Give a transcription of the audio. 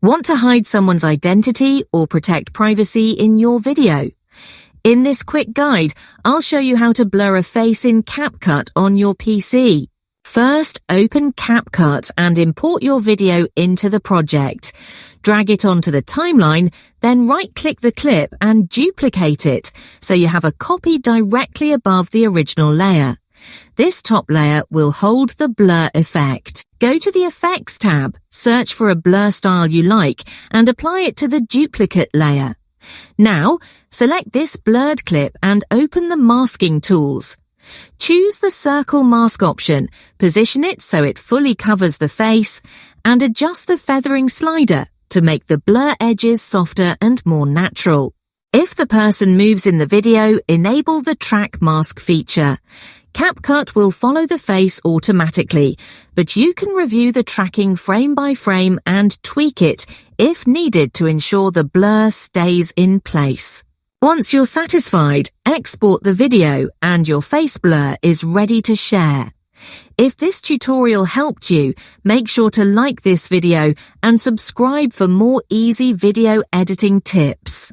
Want to hide someone's identity or protect privacy in your video? In this quick guide, I'll show you how to blur a face in CapCut on your PC. First, open CapCut and import your video into the project. Drag it onto the timeline, then right-click the clip and duplicate it so you have a copy directly above the original layer. This top layer will hold the blur effect. Go to the Effects tab, search for a blur style you like, and apply it to the duplicate layer. Now, select this blurred clip and open the masking tools. Choose the circle mask option, position it so it fully covers the face, and adjust the feathering slider to make the blur edges softer and more natural. If the person moves in the video, enable the track mask feature. CapCut will follow the face automatically, but you can review the tracking frame by frame and tweak it if needed to ensure the blur stays in place. Once you're satisfied, export the video and your face blur is ready to share. If this tutorial helped you, make sure to like this video and subscribe for more easy video editing tips.